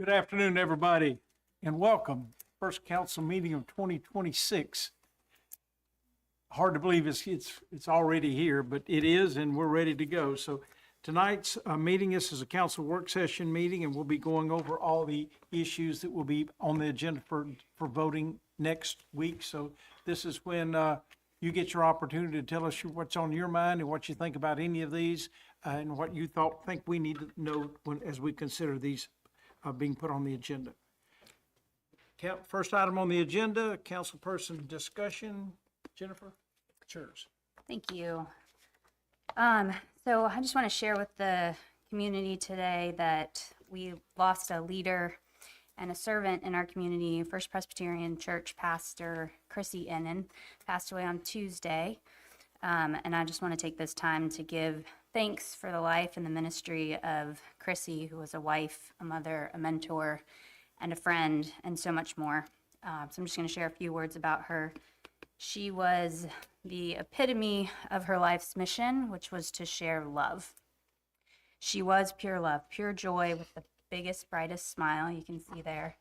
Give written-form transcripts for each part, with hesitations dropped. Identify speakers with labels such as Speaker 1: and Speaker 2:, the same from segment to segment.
Speaker 1: Good afternoon, everybody, and welcome. First council meeting of 2026. Hard to believe it's already here, but it is, and we're ready to go. So tonight's meeting, this is a council work session meeting, and we'll be going over all the issues that will be on the agenda for voting next week. So this is when you get your opportunity to tell us what's on your mind and what you think about any of these, and what you think we need to know as we consider these being put on the agenda. First item on the agenda, councilperson discussion. Jennifer, it's yours.
Speaker 2: Thank you. So I just want to share with the community today that we lost a leader and a servant in our community. First Presbyterian Church pastor Chrissy Ennin passed away on Tuesday. And I just want to take this time to give thanks for the life and the ministry of Chrissy, who was a wife, a mother, a mentor, and a friend, and so much more. So I'm just going to share a few words about her. She was the epitome of her life's mission, which was to share love. She was pure love, pure joy with the biggest, brightest smile you can see there.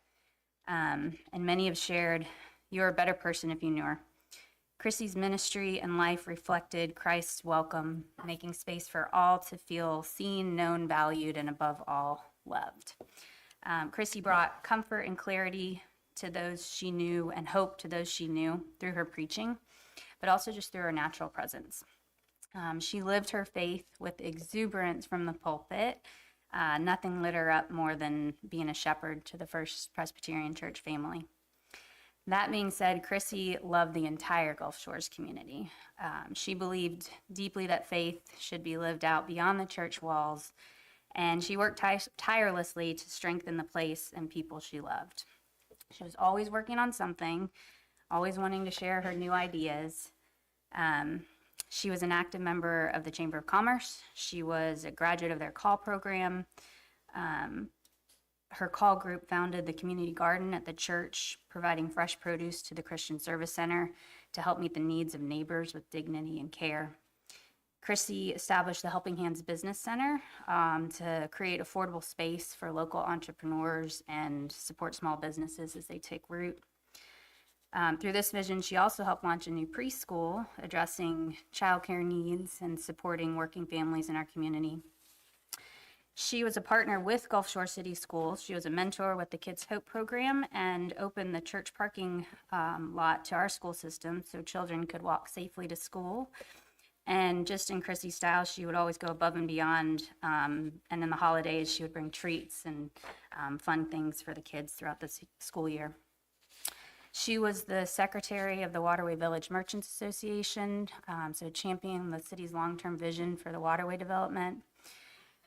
Speaker 2: And many have shared, you're a better person if you knew her. Chrissy's ministry and life reflected Christ's welcome, making space for all to feel seen, known, valued, and above all, loved. Chrissy brought comfort and clarity to those she knew and hope to those she knew through her preaching, but also just through her natural presence. She lived her faith with exuberance from the pulpit. Nothing lit her up more than being a shepherd to the First Presbyterian Church family. That being said, Chrissy loved the entire Gulf Shores community. She believed deeply that faith should be lived out beyond the church walls, and she worked tirelessly to strengthen the place and people she loved. She was always working on something, always wanting to share her new ideas. She was an active member of the Chamber of Commerce. She was a graduate of their call program. Her call group founded the community garden at the church, providing fresh produce to the Christian Service Center to help meet the needs of neighbors with dignity and care. Chrissy established the Helping Hands Business Center to create affordable space for local entrepreneurs and support small businesses as they take root. Through this vision, she also helped launch a new preschool addressing childcare needs and supporting working families in our community. She was a partner with Gulf Shore City Schools. She was a mentor with the Kids Hope program and opened the church parking lot to our school system so children could walk safely to school. And just in Chrissy's style, she would always go above and beyond. And in the holidays, she would bring treats and fun things for the kids throughout the school year. She was the secretary of the Waterway Village Merchants Association, so championing the city's long-term vision for the waterway development.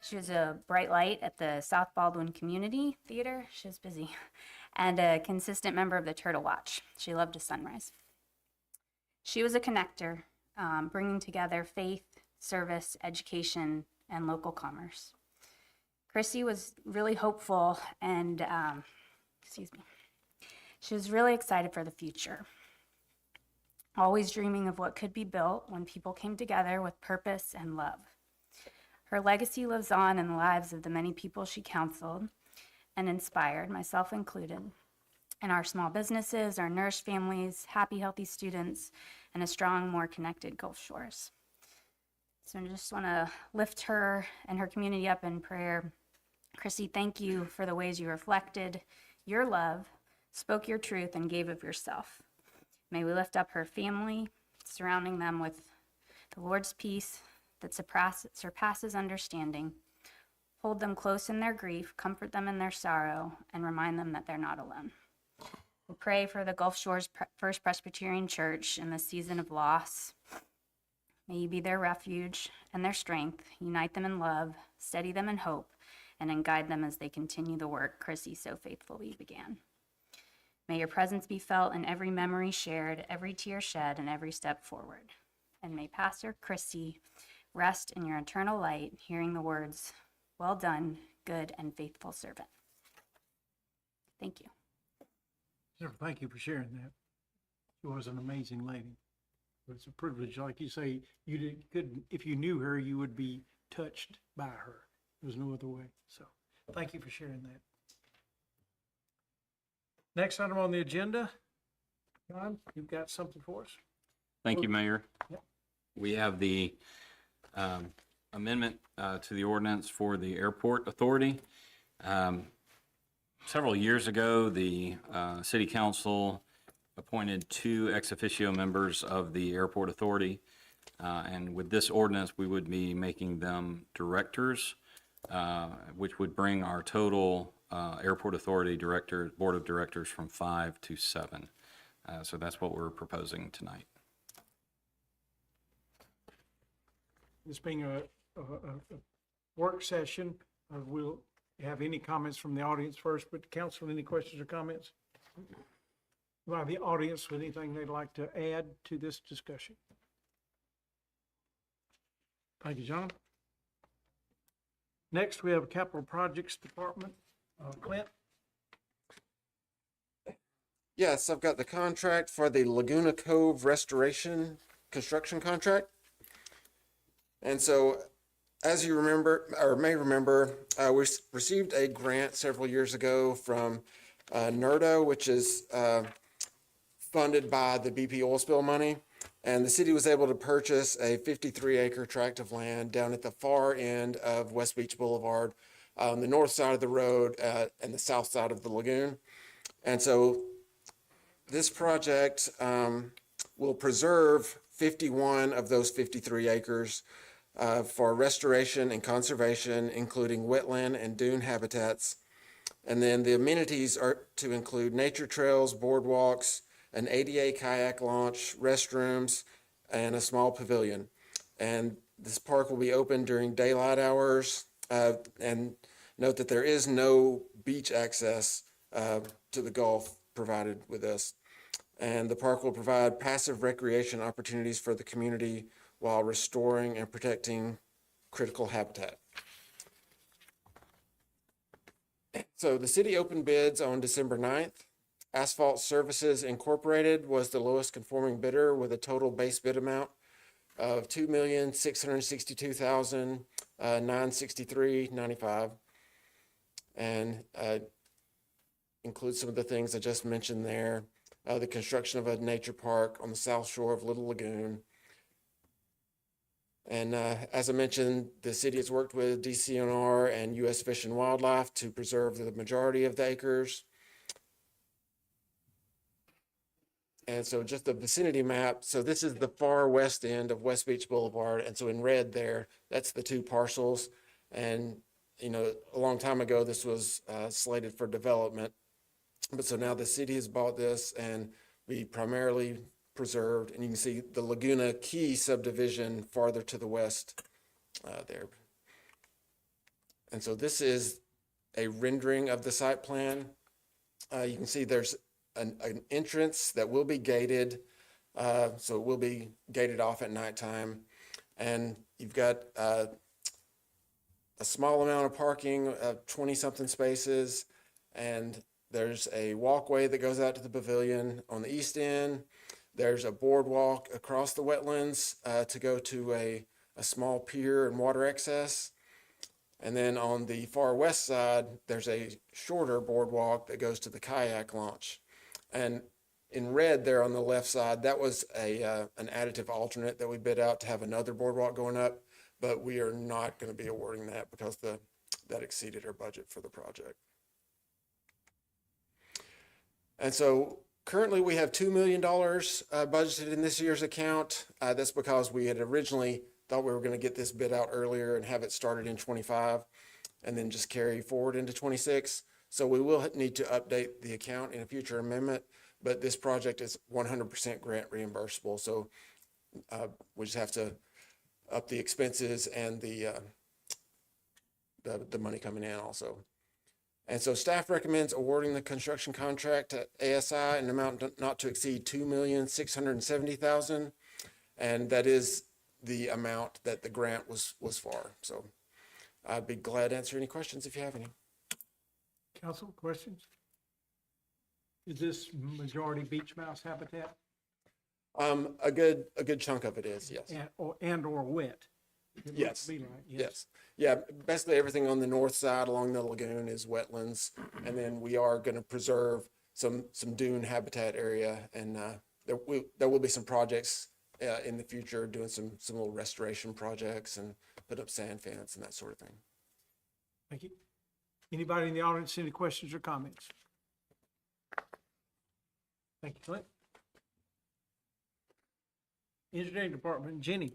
Speaker 2: She was a bright light at the South Baldwin Community Theater. She was busy. And a consistent member of the Turtle Watch. She loved a sunrise. She was a connector, bringing together faith, service, education, and local commerce. Chrissy was really hopeful and, she was really excited for the future. Always dreaming of what could be built when people came together with purpose and love. Her legacy lives on in the lives of the many people she counseled and inspired, myself included, in our small businesses, our nourished families, happy, healthy students, and a strong, more connected Gulf Shores. So I just want to lift her and her community up in prayer. Chrissy, thank you for the ways you reflected your love, spoke your truth, and gave of yourself. May we lift up her family, surrounding them with the Lord's peace that surpasses understanding. Hold them close in their grief, comfort them in their sorrow, and remind them that they're not alone. We pray for the Gulf Shores First Presbyterian Church in this season of loss. May you be their refuge and their strength, unite them in love, steady them in hope, and then guide them as they continue the work Chrissy so faithfully began. May your presence be felt in every memory shared, every tear shed, and every step forward. And may Pastor Chrissy rest in your eternal light, hearing the words, "Well done, good and faithful servant." Thank you.
Speaker 1: Jennifer, thank you for sharing that. She was an amazing lady. It's a privilege. Like you say, couldn't, if you knew her, you would be touched by her. There was no other way. So thank you for sharing that. Next item on the agenda, John, you've got something for us?
Speaker 3: Thank you, Mayor.
Speaker 1: Yep.
Speaker 3: We have the amendment to the ordinance for the airport authority. Several years ago, the city council appointed 2 ex officio members of the airport authority. And with this ordinance, we would be making them directors, which would bring our total airport authority board of directors from 5 to 7. So that's what we're proposing tonight.
Speaker 1: This being a work session, we'll have any comments from the audience first, but council, any questions or comments? By the audience with anything they'd like to add to this discussion? Thank you, John. Next, we have Capital Projects Department. Clint?
Speaker 4: Yes, I've got the contract for the Laguna Cove Restoration Construction Contract. And so, as you remember, or may remember, we received a grant several years ago from NERDO, which is funded by the BP oil spill money. And the city was able to purchase a 53-acre tract of land down at the far end of West Beach Boulevard, on the north side of the road and the south side of the lagoon. And so this project will preserve 51 of those 53 acres for restoration and conservation, including wetland and dune habitats. And then the amenities are to include nature trails, boardwalks, an ADA kayak launch, restrooms, and a small pavilion. And this park will be open during daylight hours. And note that there is no beach access to the Gulf provided with this. And the park will provide passive recreation opportunities for the community while restoring and protecting critical habitat. So the city opened bids on December 9th. Asphalt Services Incorporated was the lowest conforming bidder with a total base bid amount of $2,662,963.95, and includes some of the things I just mentioned there. The construction of a nature park on the south shore of Little Lagoon. And as I mentioned, the city has worked with DCNR and U.S. Fish and Wildlife to preserve the majority of the acres. And so just the vicinity map. So this is the far west end of West Beach Boulevard. And so in red there, that's the 2 parcels. And, you know, a long time ago, this was slated for development. But so now the city has bought this and be primarily preserved. And you can see the Laguna Key subdivision farther to the west there. And so this is a rendering of the site plan. You can see there's an entrance that will be gated. So it will be gated off at nighttime. And you've got a small amount of parking, 20-something spaces. And there's a walkway that goes out to the pavilion on the east end. There's a boardwalk across the wetlands to go to a small pier and water access. And then on the far west side, there's a shorter boardwalk that goes to the kayak launch. And in red there on the left side, that was an additive alternate that we bid out to have another boardwalk going up, but we are not going to be awarding that because that exceeded our budget for the project. And so currently we have $2 million budgeted in this year's account. That's because we had originally thought we were going to get this bid out earlier and have it started in 25 and then just carry forward into 26. So we will need to update the account in a future amendment, but this project is 100% grant reimbursable. So we just have to up the expenses and the money coming in also. And so staff recommends awarding the construction contract to ASI in an amount not to exceed $2,670,000. And that is the amount that the grant was for. So I'd be glad to answer any questions if you have any.
Speaker 1: Council, questions? Is this majority beach mouse habitat
Speaker 4: A good chunk of it is, yes.
Speaker 1: and or wet? It looks
Speaker 4: Yes.
Speaker 1: to be like,
Speaker 4: Yes. Yeah, basically everything on the north side along the lagoon is wetlands. And then we are going to preserve some dune habitat area, and there will be some projects in the future, doing some little restoration projects and put up sand fence and that sort of thing.
Speaker 1: Thank you. Anybody in the audience, any questions or comments? Thank you, Clint. Engineering Department, Jenny.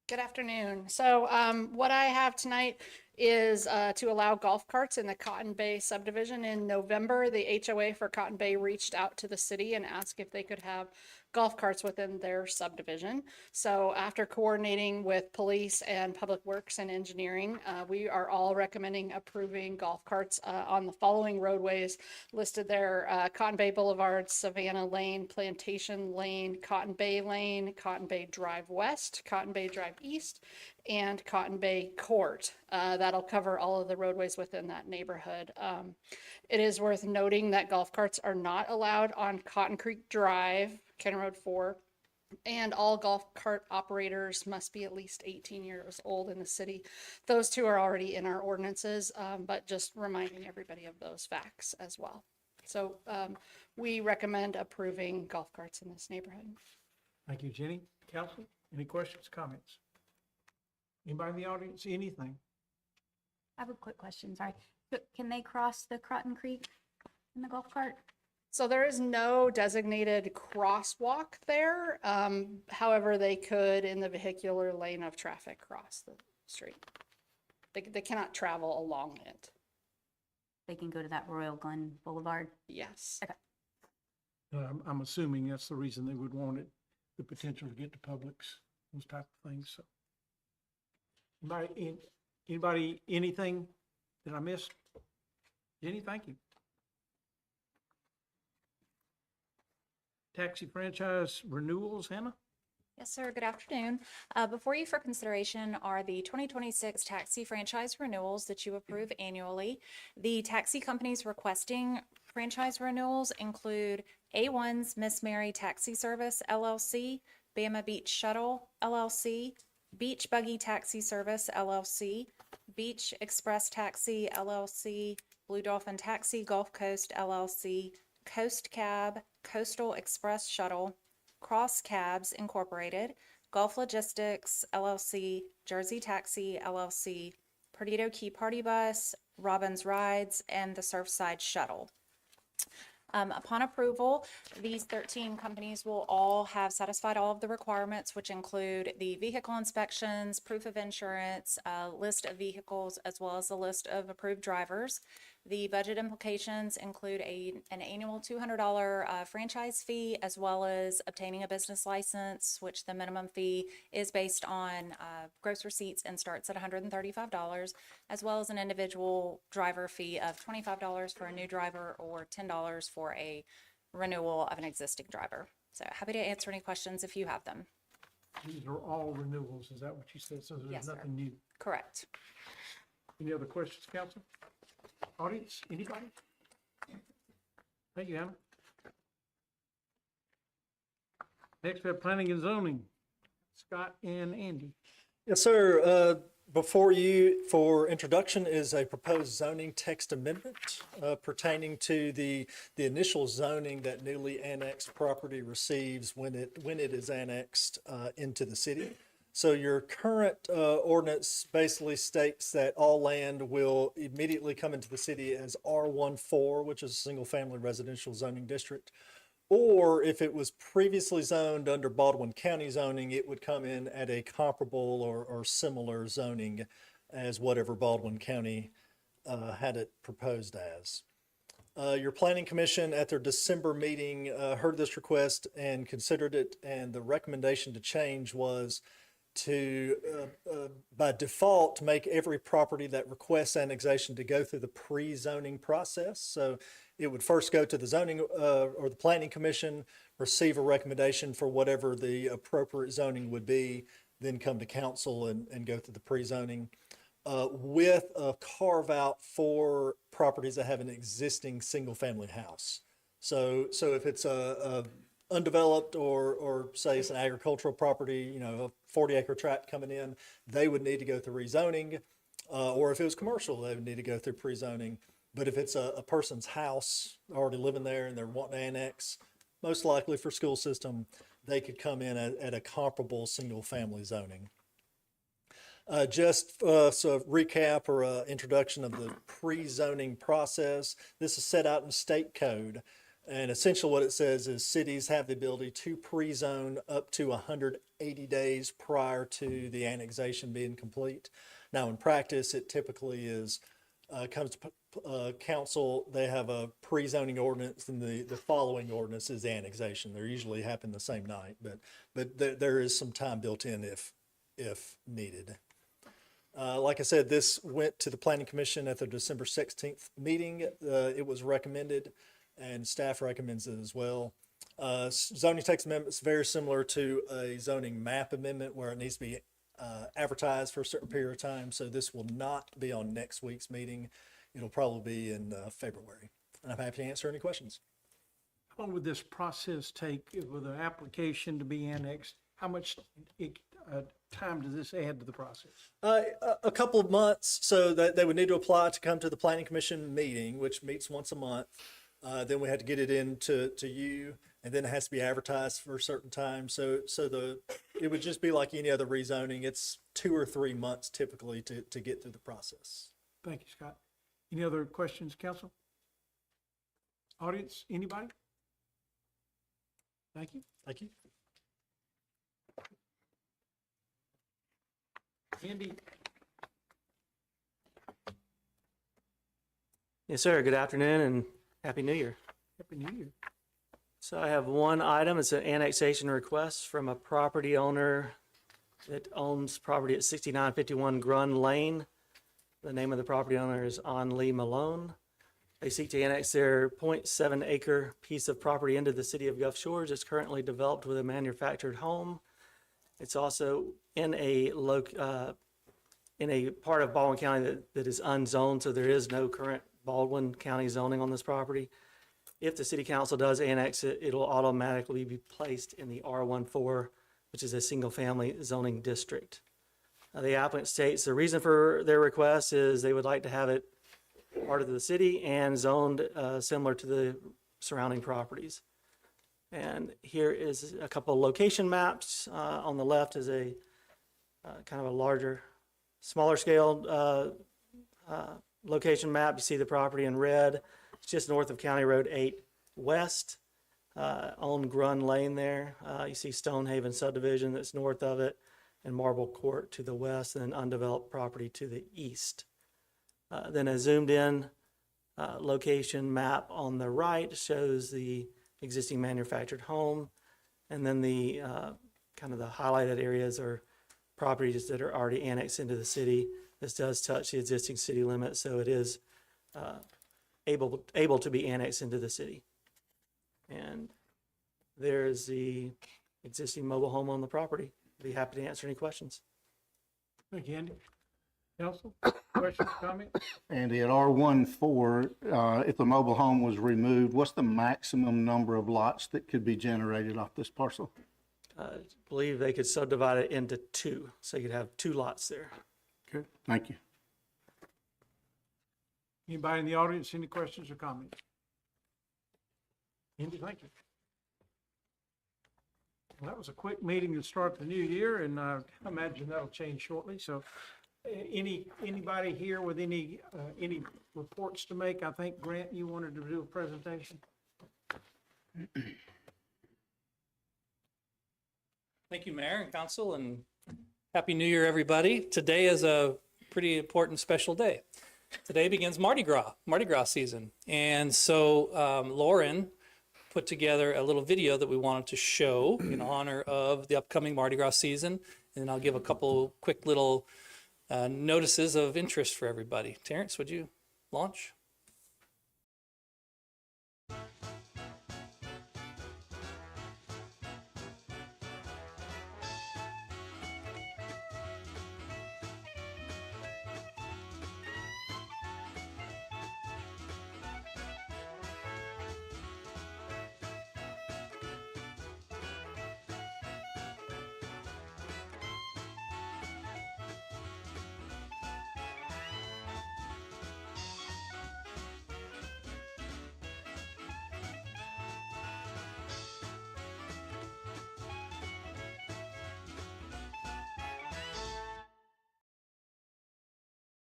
Speaker 5: Good afternoon. So what I have tonight is to allow golf carts in the Cotton Bay subdivision. In November, the HOA for Cotton Bay reached out to the city and asked if they could have golf carts within their subdivision. So after coordinating with police and public works and engineering, we are all recommending approving golf carts on the following roadways listed there: Cotton Bay Boulevard, Savannah Lane, Plantation Lane, Cotton Bay Lane, Cotton Bay Drive West, Cotton Bay Drive East, and Cotton Bay Court. That'll cover all of the roadways within that neighborhood. It is worth noting that golf carts are not allowed on Cotton Creek Drive, County Road 4, and all golf cart operators must be at least 18 years old in the city. Those two are already in our ordinances, but just reminding everybody of those facts as well. So we recommend approving golf carts in this neighborhood.
Speaker 1: Thank you, Jenny. Council, any questions, comments? Anybody in the audience, anything?
Speaker 2: I have a quick question, sorry. Can they cross the Cotton Creek in the golf cart?
Speaker 5: So there is no designated crosswalk there. However, they could, in the vehicular lane of traffic, cross the street. They cannot travel along it.
Speaker 2: They can go to that Royal Glen Boulevard.
Speaker 5: Yes.
Speaker 1: I'm assuming that's the reason they would want it, the potential to get to Publix, those type of things, so. Anybody, anything that I missed? Jenny, thank you. Taxi franchise renewals, Hannah?
Speaker 6: Yes, sir. Good afternoon. Before you for consideration are the 2026 taxi franchise renewals that you approve annually. The taxi companies requesting franchise renewals include A1's Miss Mary Taxi Service, LLC, Bama Beach Shuttle, LLC, Beach Buggy Taxi Service, LLC, Beach Express Taxi, LLC, Blue Dolphin Taxi, Gulf Coast, LLC, Coast Cab, Coastal Express Shuttle, Cross Cabs Incorporated, Gulf Logistics, LLC, Jersey Taxi, LLC, Perdido Key Party Bus, Robbins Rides, and the Surfside Shuttle. Upon approval, these 13 companies will all have satisfied all of the requirements, which include the vehicle inspections, proof of insurance, list of vehicles, as well as a list of approved drivers. The budget implications include an annual $200 franchise fee, as well as obtaining a business license, which the minimum fee is based on gross receipts and starts at $135, as well as an individual driver fee of $25 for a new driver or $10 for a renewal of an existing driver. So happy to answer any questions if you have them.
Speaker 1: These are all renewals, is that what you said? So there's
Speaker 6: Yes, sir.
Speaker 1: nothing new.
Speaker 6: Correct.
Speaker 1: Any other questions, council? Audience, anybody? Thank you, Hannah. Next, we have planning and zoning. Scott and Andy.
Speaker 7: Yes, sir. Before you for introduction is a proposed zoning text amendment pertaining to the initial zoning that newly annexed property receives when it is annexed into the city. So your current ordinance basically states that all land will immediately come into the city as R14, which is a single-family residential zoning district. Or if it was previously zoned under Baldwin County zoning, it would come in at a comparable or similar zoning as whatever Baldwin County had it proposed as. Your Planning Commission at their December meeting heard this request and considered it, and the recommendation to change was to, by default, make every property that requests annexation to go through the pre-zoning process. So it would first go to the zoning or the Planning Commission, receive a recommendation for whatever the appropriate zoning would be, then come to council and go through the pre-zoning with a carve out for properties that have an existing single-family house. So if it's a undeveloped or say it's an agricultural property, a 40-acre tract coming in, they would need to go through rezoning. Or if it was commercial, they would need to go through pre-zoning. But if it's a person's house already living there and they're wanting to annex, most likely for school system, they could come in at a comparable single-family zoning. So recap or introduction of the pre-zoning process. This is set out in state code. And essentially what it says is cities have the ability to pre-zone up to 180 days prior to the annexation being complete. Now, in practice, it typically is, comes to council, they have a pre-zoning ordinance, and the following ordinance is the annexation. They usually happen the same night, but there is some time built in if needed. Like I said, this went to the Planning Commission at the December 16th meeting. It was recommended, and staff recommends it as well. Zoning text amendment is very similar to a zoning map amendment where it needs to be advertised for a certain period of time. So this will not be on next week's meeting. It'll probably be in February. And I'm happy to answer any questions.
Speaker 1: How long would this process take with an application to be annexed? How much time does this add to the process?
Speaker 7: A couple of months, so that they would need to apply to come to the Planning Commission meeting, which meets once a month. Then we had to get it in to you, and then it has to be advertised for a certain time. So it would just be like any other rezoning. It's 2 or 3 months typically to get through the process.
Speaker 1: Thank you, Scott. Any other questions, council? Audience, anybody? Thank you.
Speaker 7: Thank you.
Speaker 1: Andy,
Speaker 8: Yes, sir. Good afternoon and Happy New Year.
Speaker 1: Happy New Year.
Speaker 8: So I have one item. It's an annexation request from a property owner that owns property at 6951 Grun Lane. The name of the property owner is On Lee Malone. They seek to annex their 0.7 acre piece of property into the city of Gulf Shores. It's currently developed with a manufactured home. It's also in a part of Baldwin County that is unzoned, so there is no current Baldwin County zoning on this property. If the city council does annex it, it'll automatically be placed in the R14, which is a single-family zoning district. The applicant states the reason for their request is they would like to have it part of the city and zoned similar to the surrounding properties. And here is a couple of location maps. On the left is a kind of a larger, smaller scale location map. You see the property in red. It's just north of County Road 8 West on Grun Lane there. You see Stonehaven subdivision that's north of it, and Marble Court to the west, and then undeveloped property to the east. Then a zoomed in location map on the right shows the existing manufactured home, and then the kind of the highlighted areas are properties that are already annexed into the city. This does touch the existing city limits, so it is able to be annexed into the city. And there's the existing mobile home on the property. Be happy to answer any questions.
Speaker 1: thank you, Andy. Council, questions, comments?
Speaker 9: Andy, at R14, if the mobile home was removed, what's the maximum number of lots that could be generated off this parcel?
Speaker 8: I believe they could subdivide it into 2, so you could have 2 lots there.
Speaker 9: Okay, thank you.
Speaker 1: Anybody in the audience, any questions or comments? Andy, thank you. Well, that was a quick meeting to start the new year, and I imagine that'll change shortly. So anybody here with any reports to make? I think, Grant, you wanted to do a presentation.
Speaker 10: Thank you, Mayor and Council, and Happy New Year, everybody. Today is a pretty important special day. Today begins Mardi Gras season. And so Lauren put together a little video that we wanted to show in honor of the upcoming Mardi Gras season. And I'll give a couple quick little notices of interest for everybody. Terrence, would you launch?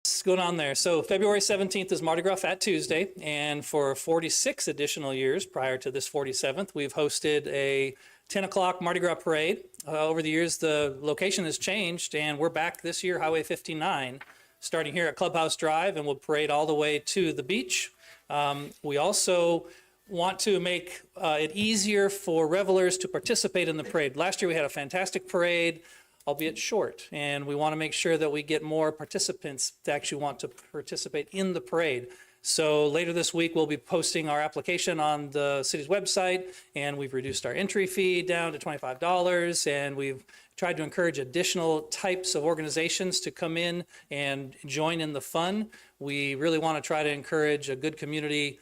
Speaker 10: What's going on there? So February 17th is Mardi Gras Fat Tuesday, and for 46 additional years prior to this 47th, we've hosted a 10 o'clock Mardi Gras parade. Over the years, the location has changed, and we're back this year, Highway 59, starting here at Clubhouse Drive, and we'll parade all the way to the beach. We also want to make it easier for revelers to participate in the parade. Last year, we had a fantastic parade, albeit short, and we want to make sure that we get more participants to actually want to participate in the parade. So later this week, we'll be posting our application on the city's website, and we've reduced our entry fee down to $25, and we've tried to encourage additional types of organizations to come in and join in the fun. We really want to try to encourage a good community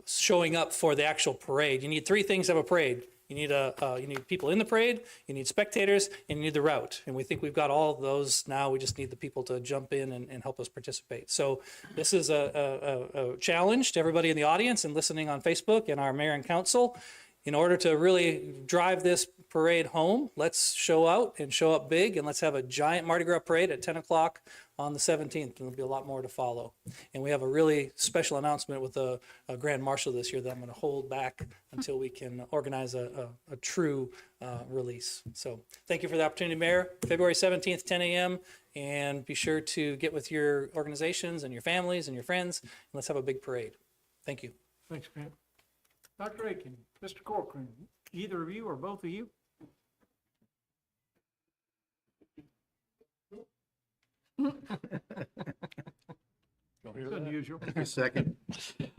Speaker 10: showing up for the actual parade. You need three things to have a parade. You need people in the parade, you need spectators, and you need the route. And we think we've got all of those now. We just need the people to jump in and help us participate. So this is a challenge to everybody in the audience and listening on Facebook and our mayor and council. In order to really drive this parade home, let's show out and show up big, and let's have a giant Mardi Gras parade at 10 o'clock on the 17th, and there'll be a lot more to follow. And we have a really special announcement with a grand marshal this year that I'm going to hold back until we can organize a true release. So thank you for the opportunity, Mayor. February 17th, 10 a.m., and be sure to get with your organizations and your families and your friends, and let's have a big parade. Thank you.
Speaker 1: Thanks, Pam. Dr. Aiken, Mr. Corcoran, either of you or both of you? It's unusual.
Speaker 9: Second.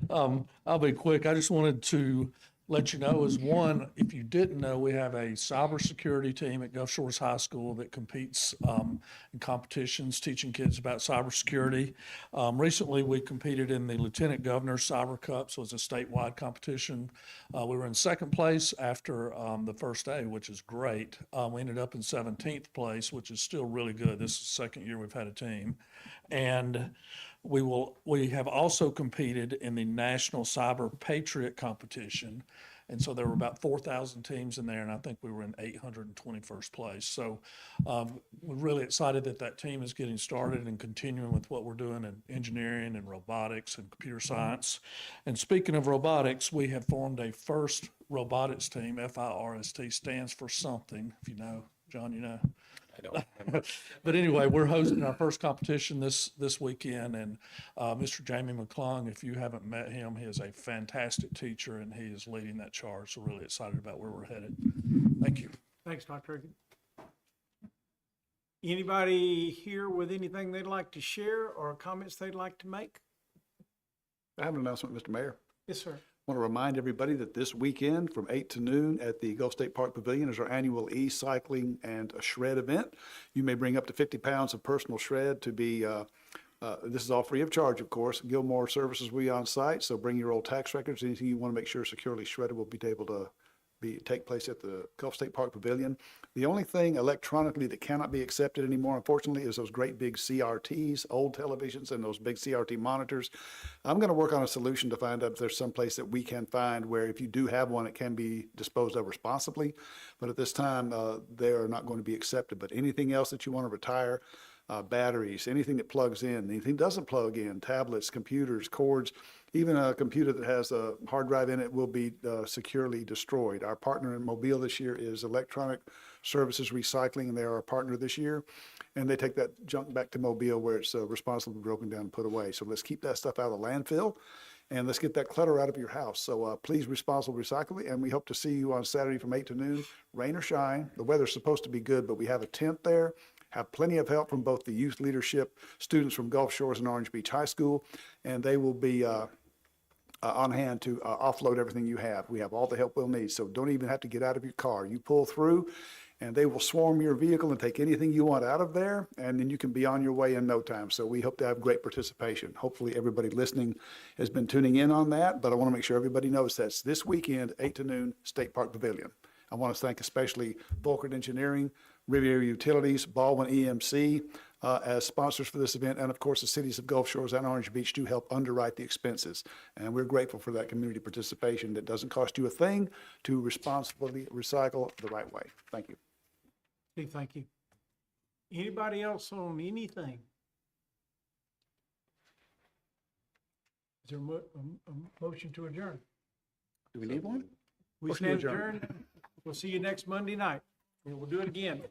Speaker 11: I'll be quick. I just wanted to let you know, as one, if you didn't know, we have a cybersecurity team at Gulf Shores High School that competes in competitions teaching kids about cybersecurity. Recently, we competed in the Lieutenant Governor's Cyber Cup, so it's a statewide competition. We were in second place after the first day, which is great. We ended up in 17th place, which is still really good. This is the second year we've had a team. And we have also competed in the National Cyber Patriot Competition. And so there were about 4,000 teams in there, and I think we were in 821st place. So we're really excited that that team is getting started and continuing with what we're doing in engineering and robotics and computer science. And speaking of robotics, we have formed a FIRST robotics team. FIRST stands for something, if you know. John, you know?
Speaker 3: I don't remember.
Speaker 11: But anyway, we're hosting our first competition this weekend, and Mr. Jamie McClung, if you haven't met him, he is a fantastic teacher, and he is leading that charge. So really excited about where we're headed. Thank you.
Speaker 1: Thanks, Dr. Aiken. Anybody here with anything they'd like to share or comments they'd like to make?
Speaker 12: I have an announcement, Mr. Mayor.
Speaker 1: Yes, sir.
Speaker 12: I want to remind everybody that this weekend from 8 to noon at the Gulf State Park Pavilion is our annual e-cycling and a shred event. You may bring up to 50 pounds of personal shred to be, this is all free of charge, of course. Gilmore Services will be on site, so bring your old tax records. Anything you want to make sure securely shredded will be able to take place at the Gulf State Park Pavilion. The only thing electronically that cannot be accepted anymore, unfortunately, is those great big CRTs, old televisions, and those big CRT monitors. I'm going to work on a solution to find out if there's some place that we can find where if you do have one, it can be disposed of responsibly. But at this time, they are not going to be accepted. But anything else that you want to retire, batteries, anything that plugs in, anything doesn't plug in, tablets, computers, cords, even a computer that has a hard drive in it will be securely destroyed. Our partner in Mobile this year is Electronic Services Recycling, and they're our partner this year. And they take that junk back to Mobile where it's responsibly broken down and put away. So let's keep that stuff out of the landfill, and let's get that clutter out of your house. So please responsibly recycle it, and we hope to see you on Saturday from 8 to noon, rain or shine. The weather's supposed to be good, but we have a tent there. Have plenty of help from both the youth leadership, students from Gulf Shores and Orange Beach High School, and they will be on hand to offload everything you have. We have all the help we'll need, so don't even have to get out of your car. You pull through, and they will swarm your vehicle and take anything you want out of there, and then you can be on your way in no time. So we hope to have great participation. Hopefully everybody listening has been tuning in on that, but I want to make sure everybody knows that's this weekend, 8 to noon, State Park Pavilion. I want to thank especially Volkert Engineering, Riviera Utilities, Baldwin EMC as sponsors for this event. And of course, the cities of Gulf Shores and Orange Beach do help underwrite the expenses. And we're grateful for that community participation that doesn't cost you a thing to responsibly recycle the right way. Thank you.
Speaker 1: Steve, thank you. Anybody else on anything? there a motion to adjourn?
Speaker 12: Do we need one?
Speaker 1: We
Speaker 12: Motion to
Speaker 1: stand
Speaker 12: adjourn.
Speaker 1: adjourned. We'll see you next Monday night. And we'll do it again.